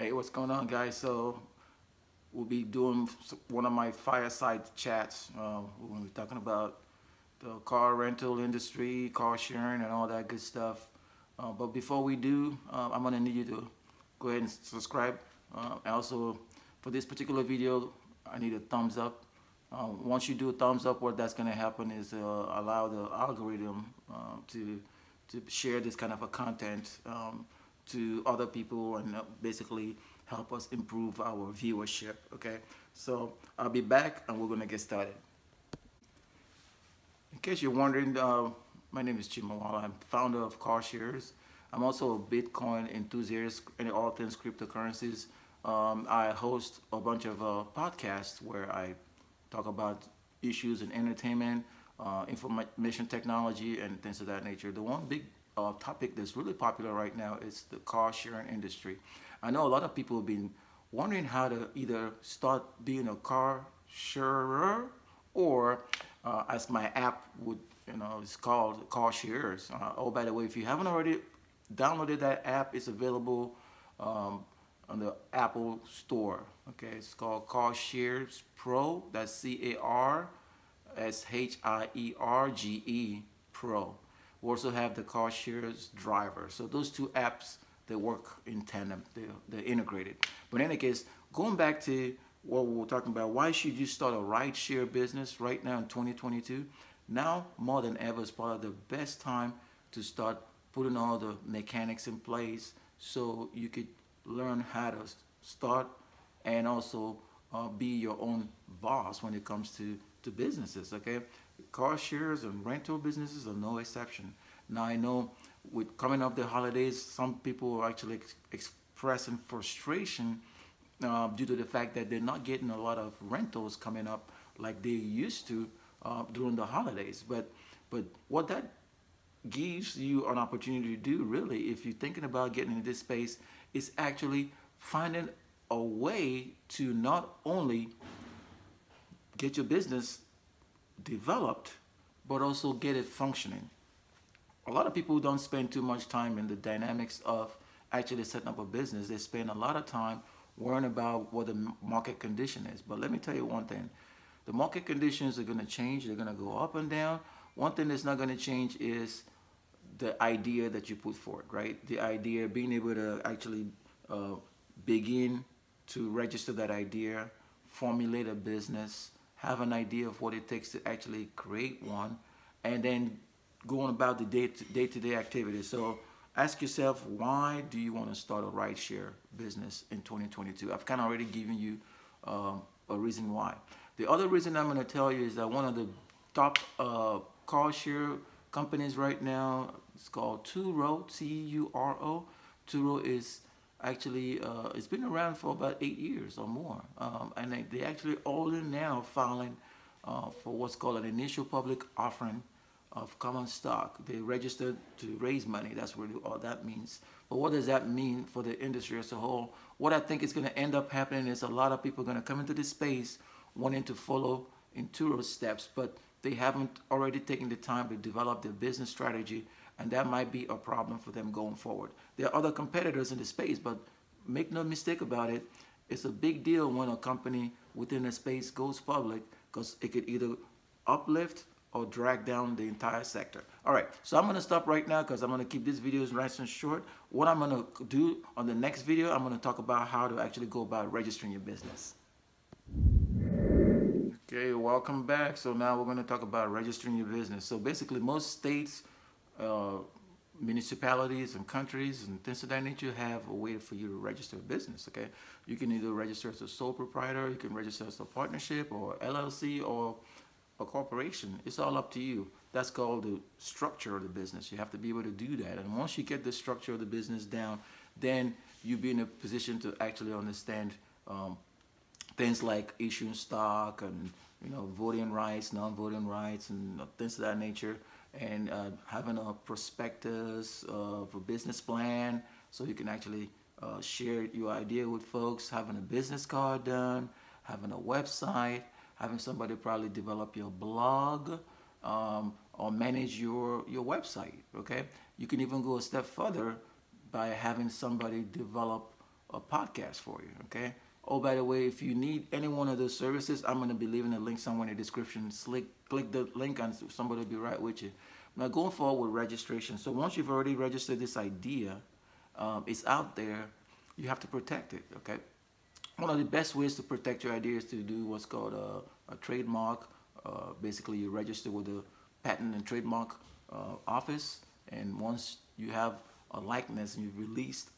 Hey, what's going on, guys? So we'll be doing one of my fireside chats. We'll be talking about the car rental industry, car sharing, and all that good stuff. But before we do, I'm gonna need you to go ahead and subscribe. And also, for this particular video, I need a thumbs up. Once you do a thumbs up, what that's gonna happen is allow the algorithm to share this kind of a content to other people and basically help us improve our viewership. Okay, so I'll be back and we're gonna get started. In case you're wondering, my name is Chimawala. I'm founder of Carshierge. I'm also a Bitcoin enthusiast and all things cryptocurrencies. I host a bunch of podcasts where I talk about issues in entertainment, information technology, and things of that nature. The one big topic that's really popular right now is the car sharing industry. I know a lot of people have been wondering how to either start being a car sharer or as my app would, it's called Carshierge. Oh, by the way, if you haven't already downloaded that app, it's available on the Apple Store. Okay, it's called Carshierge Pro. That's Carshierge Pro. We also have the Carshierge Driver. So those two apps, they work in tandem. They're integrated. But in any case, going back to what we were talking about, why should you start a rideshare business right now in 2022? Now more than ever is probably the best time to start putting all the mechanics in place so you could learn how to start and also be your own boss when it comes to businesses. Okay, car shares and rental businesses are no exception. Now I know with coming up the holidays, some people are actually expressing frustration due to the fact that they're not getting a lot of rentals coming up like they used to during the holidays. But what that gives you an opportunity to do, really, if you're thinking about getting into this space, is actually finding a way to not only get your business developed, but also get it functioning. A lot of people don't spend too much time in the dynamics of actually setting up a business. They spend a lot of time worrying about what the market condition is. But let me tell you one thing. The market conditions are going to change. They're going to go up and down. One thing that's not going to change is the idea that you put forward, right? The idea, being able to actually begin to register that idea, formulate a business, have an idea of what it takes to actually create one, and then going about the day-to-day activities. So ask yourself, why do you want to start a rideshare business in 2022? I've kind of already given you a reason why. The other reason I'm going to tell you is that one of the top car share companies right now, it's called Turo, T-U-R-O. Turo is actually, it's been around for about 8 years or more. And they actually all in now filing for what's called an initial public offering of common stock. They registered to raise money. That's really all that means. But what does that mean for the industry as a whole? What I think is going to end up happening is a lot of people are going to come into this space wanting to follow in Turo's steps, but they haven't already taken the time to develop their business strategy, and that might be a problem for them going forward. There are other competitors in the space, but make no mistake about it, it's a big deal when a company within a space goes public, because it could either uplift or drag down the entire sector. All right, so I'm gonna stop right now because I'm gonna keep these videos nice and short. What I'm gonna do on the next video, I'm gonna talk about how to actually go about registering your business. Okay, welcome back. So now we're gonna talk about registering your business. So basically most states, municipalities and countries and things of that nature have a way for you to register a business. Okay, you can either register as a sole proprietor, you can register as a partnership or LLC or a corporation. It's all up to you. That's called the structure of the business. You have to be able to do that. And once you get the structure of the business down, then you'll be in a position to actually understand things like issuing stock and voting rights, non-voting rights, and things of that nature, and having a prospectus of a business plan so you can actually share your idea with folks, having a business card done, having a website, having somebody probably develop your blog or manage your website. Okay, you can even go a step further by having somebody develop a podcast for you, okay? Oh, by the way, if you need any one of those services, I'm going to be leaving a link somewhere in the description. Click the link and somebody will be right with you. Now, going forward with registration. So once you've already registered this idea, it's out there. You have to protect it, okay? One of the best ways to protect your idea is to do what's called a trademark. Basically, you register with the Patent and Trademark Office, and once you have a likeness and you've released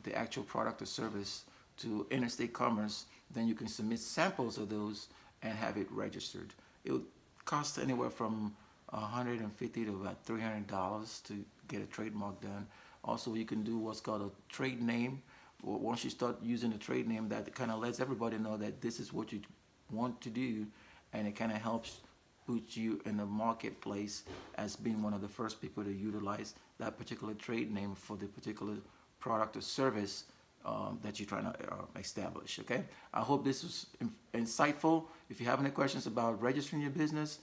the actual product or service to interstate commerce, then you can submit samples of those and have it registered. It would cost anywhere from $150 to about $300 to get a trademark done. Also, you can do what's called a trade name. Once you start using a trade name, that kind of lets everybody know that this is what you want to do, and it kind of helps put you in the marketplace as being one of the first people to utilize that particular trade name for the particular product or service that you're trying to establish, okay? I hope this was insightful. If you have any questions about registering your business,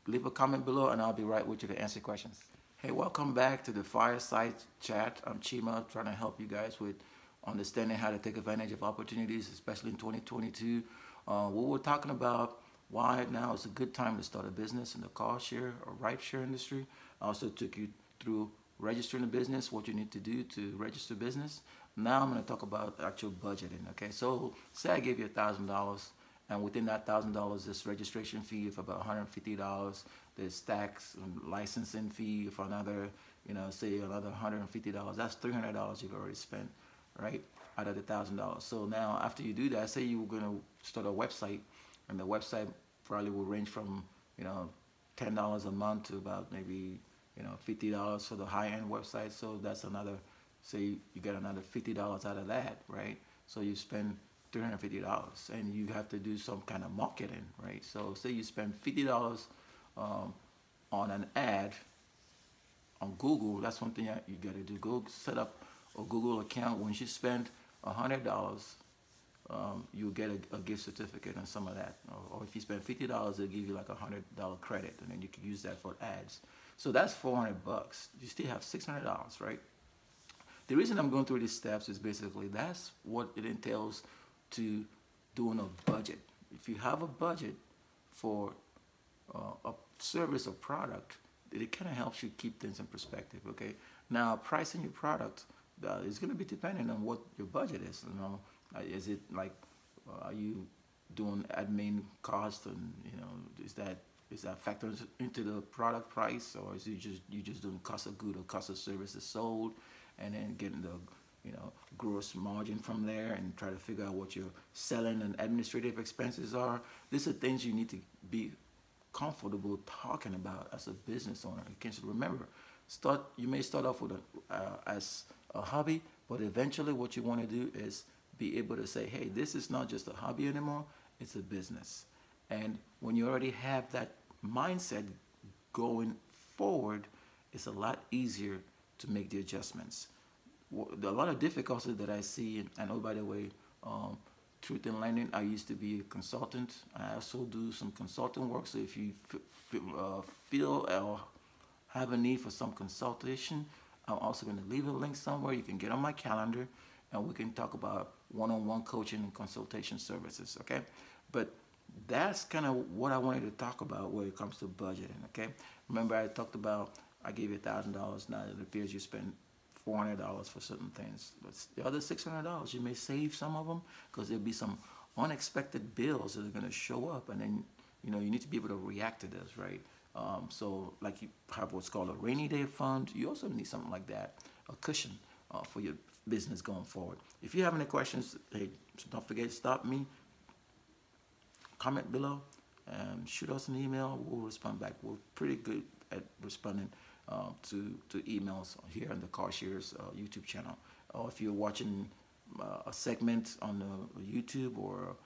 leave a comment below and I'll be right with you to answer questions. Hey, welcome back to the Fireside Chat. I'm Chima, trying to help you guys with understanding how to take advantage of opportunities, especially in 2022. We were talking about why now is a good time to start a business in the car share or ride share industry. I also took you through registering a business, what you need to do to register business. Now I'm going to talk about actual budgeting, okay? So say I gave you $1,000, and within that $1,000, this registration fee of about $150, there's tax and licensing fee for another, say another $150. That's $300 you've already spent, right, out of the $1,000. So now after you do that, say you were going to start a website, and the website probably will range from, $10 a month to about maybe, $50 for the high-end website. So that's another, say you get another $50 out of that, right? So you spend $350, and you have to do some kind of marketing, right? So say you spend $50 on an ad on Google. That's one thing you got to do. Go set up a Google account. Once you spend $100, you'll get a gift certificate on some of that. Or if you spend $50, they'll give you like a $100 credit, and then you can use that for ads. So that's $400. You still have $600, right? The reason I'm going through these steps is basically that's what it entails to doing a budget. If you have a budget for a service or product, it kind of helps you keep things in perspective, okay? Now, pricing your product is going to be dependent on what your budget is, Is it like, are you doing admin cost, and is that factored into the product price, or is it you just doing cost of good or cost of services sold, and then getting the gross margin from there, and try to figure out what your selling and administrative expenses are? These are things you need to be comfortable talking about as a business owner. You can remember, you may start off with as a hobby, but eventually what you want to do is be able to say, hey, this is not just a hobby anymore, it's a business. And when you already have that mindset going forward, it's a lot easier to make the adjustments. A lot of difficulties that I see, and oh, by the way, Truth in Lending, I used to be a consultant. I also do some consulting work, so if you feel or have a need for some consultation, I'm also going to leave a link somewhere. You can get on my calendar, and we can talk about one-on-one coaching and consultation services, okay? But that's kind of what I wanted to talk about when it comes to budgeting, okay? Remember, I talked about I gave you $1,000. Now it appears you spend $400 for certain things. But the other $600, you may save some of them, because there'll be some unexpected bills that are going to show up, and then you need to be able to react to this, right? So like you have what's called a rainy day fund. You also need something like that, a cushion for your business going forward. If you have any questions, hey, don't forget to stop me, comment below, and shoot us an email. We'll respond back. We're pretty good at responding to emails here on the Carshierge YouTube channel. Or if you're watching a segment on YouTube or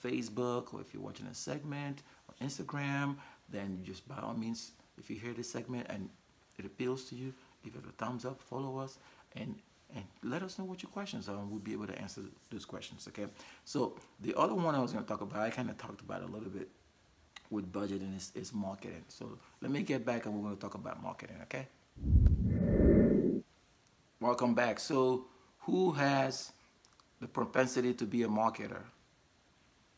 Facebook, or if you're watching a segment on Instagram, then you just, by all means, if you hear this segment and it appeals to you, give it a thumbs up, follow us, and let us know what your questions are, and we'll be able to answer those questions, okay? So the other one I was going to talk about, I kind of talked about a little bit with budgeting, is marketing. So let me get back, and we're going to talk about marketing, okay? Welcome back. So who has the propensity to be a marketer.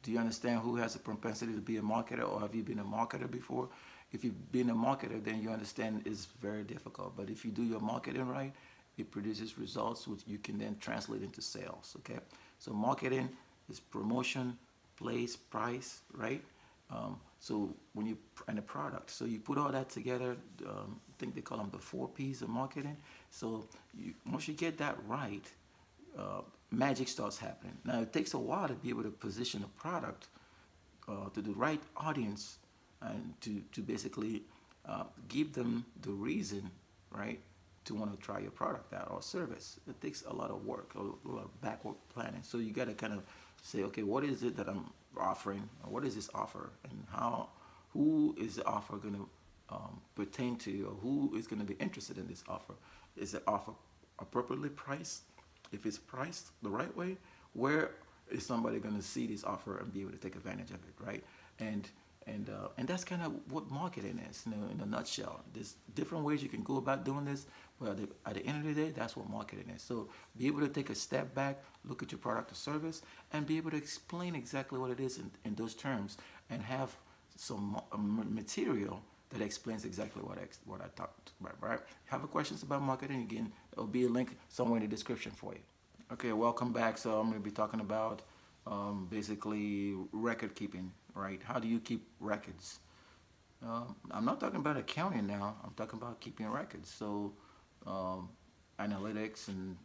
Do you understand who has a propensity to be a marketer, or have you been a marketer before? If you've been a marketer, then you understand it's very difficult. But if you do your marketing right, it produces results which you can then translate into sales, okay? So marketing is promotion, place, price, right? So when you, and a product, so you put all that together, I think they call them the 4 P's of marketing. So once you get that right, magic starts happening. Now it takes a while to be able to position a product to the right audience and to basically give them the reason, right, to want to try your product out or service. It takes a lot of work, a lot of backward planning. So you got to kind of say, okay, what is it that I'm offering? What is this offer, and who is the offer going to pertain to, or who is going to be interested in this offer? Is the offer appropriately priced? If it's priced the right way, where is somebody going to see this offer and be able to take advantage of it, right? And that's kind of what marketing is, you know, in a nutshell. There's different ways you can go about doing this, but at the end of the day, that's what marketing is. So be able to take a step back, look at your product or service, and be able to explain exactly what it is in those terms, and have some material that explains exactly what I talked about, right? Have a questions about marketing, again, there'll be a link somewhere in the description for you. Okay, welcome back. So I'm going to be talking about basically record keeping, right? How do you keep records? I'm not talking about accounting now. I'm talking about keeping records. So analytics and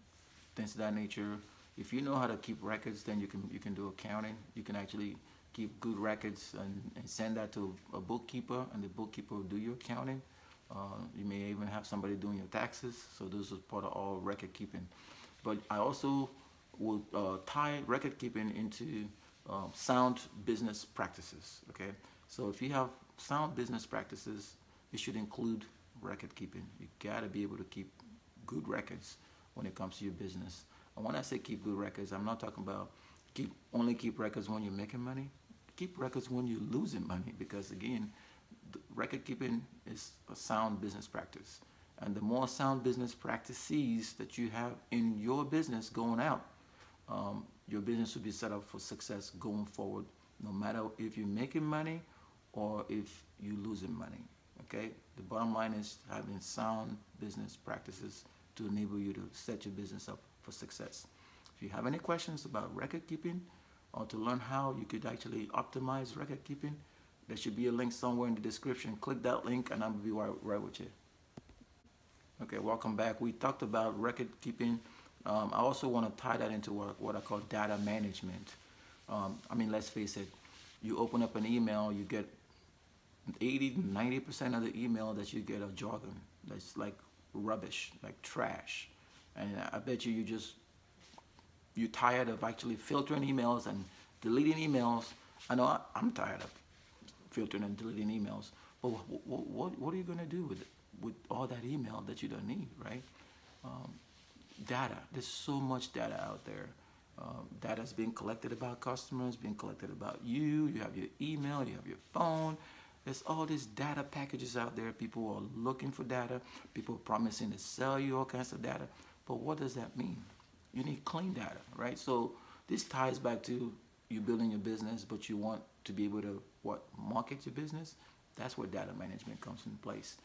things of that nature. If you know how to keep records, then you can do accounting. You can actually keep good records and send that to a bookkeeper, and the bookkeeper will do your accounting. You may even have somebody doing your taxes. So those are part of all record keeping. But I also will tie record keeping into sound business practices, okay? So if you have sound business practices, it should include record keeping. You gotta be able to keep good records when it comes to your business. And when I say keep good records, I'm not talking about only keep records when you're making money. Keep records when you're losing money, because again, record keeping is a sound business practice. And the more sound business practices that you have in your business going out, your business will be set up for success going forward, no matter if you're making money or if you're losing money, okay? The bottom line is having sound business practices to enable you to set your business up for success. If you have any questions about record keeping, or to learn how you could actually optimize record keeping, there should be a link somewhere in the description. Click that link and I'll be right with you. Okay, welcome back. We talked about record keeping. I also want to tie that into what I call data management. I mean, let's face it, you open up an email, you get 80–90% of the email that you get are jargon. That's like rubbish, like trash. And I bet you're tired of actually filtering emails and deleting emails. I know I'm tired of filtering and deleting emails, but what are you going to do with all that email that you don't need, right? Data, there's so much data out there. Data's being collected about customers, being collected about you. You have your email, you have your phone. There's all these data packages out there. People are looking for data. People are promising to sell you all kinds of data. But what does that mean? You need clean data, right? So this ties back to you building your business, but you want to be able to, market your business? That's where data management comes in place.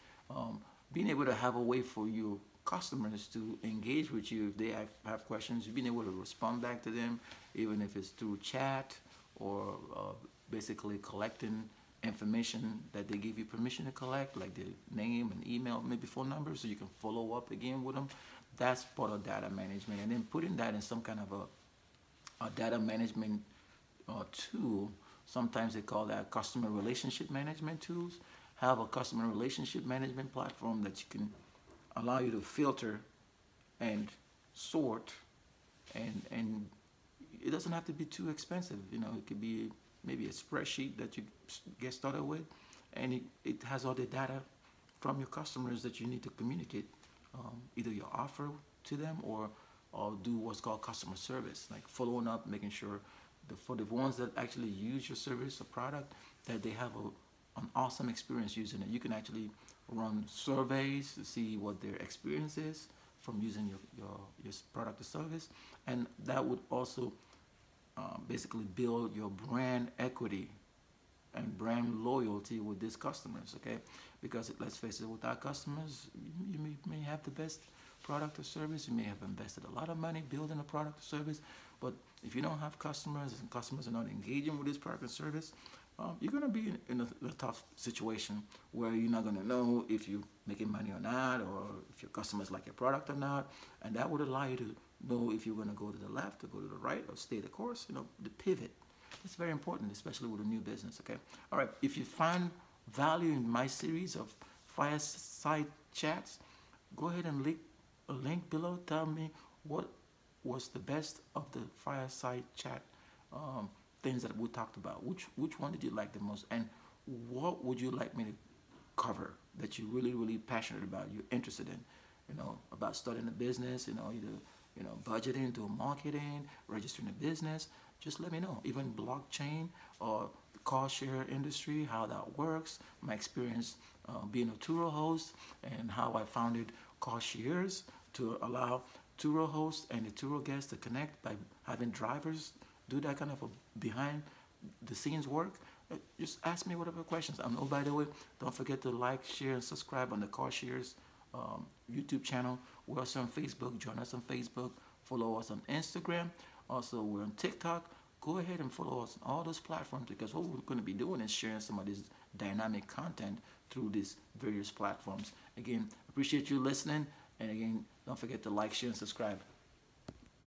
Being able to have a way for your customers to engage with you if they have questions, being able to respond back to them, even if it's through chat or basically collecting information that they give you permission to collect, like their name and email, maybe phone numbers, so you can follow up again with them. That's part of data management. And then putting that in some kind of a data management tool, sometimes they call that customer relationship management tools. Have a customer relationship management platform that you can allow you to filter and sort, and it doesn't have to be too expensive. You know, it could be maybe a spreadsheet that you get started with, and it has all the data from your customers that you need to communicate either your offer to them or do what's called customer service, like following up, making sure for the ones that actually use your service or product, that they have an awesome experience using it. You can actually run surveys to see what their experience is from using your product or service, and that would also basically build your brand equity and brand loyalty with these customers, okay? Because let's face it, with our customers, you may have the best product or service, you may have invested a lot of money building a product or service, but if you don't have customers and customers are not engaging with this product or service, you're going to be in a tough situation where you're not going to know if you're making money or not, or if your customers like your product or not, and that would allow you to know if you're going to go to the left or go to the right or stay the course, the pivot. It's very important, especially with a new business, okay? All right, if you find value in my series of fireside chats, go ahead and link a link below. Tell me what was the best of the fireside chat things that we talked about. Which one did you like the most, and what would you like me to cover that you're really passionate about, you're interested in, about starting a business, either budgeting, doing marketing, registering a business. Just let me know. Even blockchain or the car share industry, how that works, my experience being a tour host, and how I founded Carshierge to allow tour hosts and the tour guests to connect by having drivers do that kind of a behind the scenes work. Just ask me whatever questions. Oh, by the way, don't forget to like, share, and subscribe on the Carshierge YouTube channel. We're also on Facebook. Join us on Facebook. Follow us on Instagram. Also, we're on TikTok. Go ahead and follow us on all those platforms, because what we're going to be doing is sharing some of this dynamic content through these various platforms. Again, appreciate you listening. And again, don't forget to like, share, and subscribe.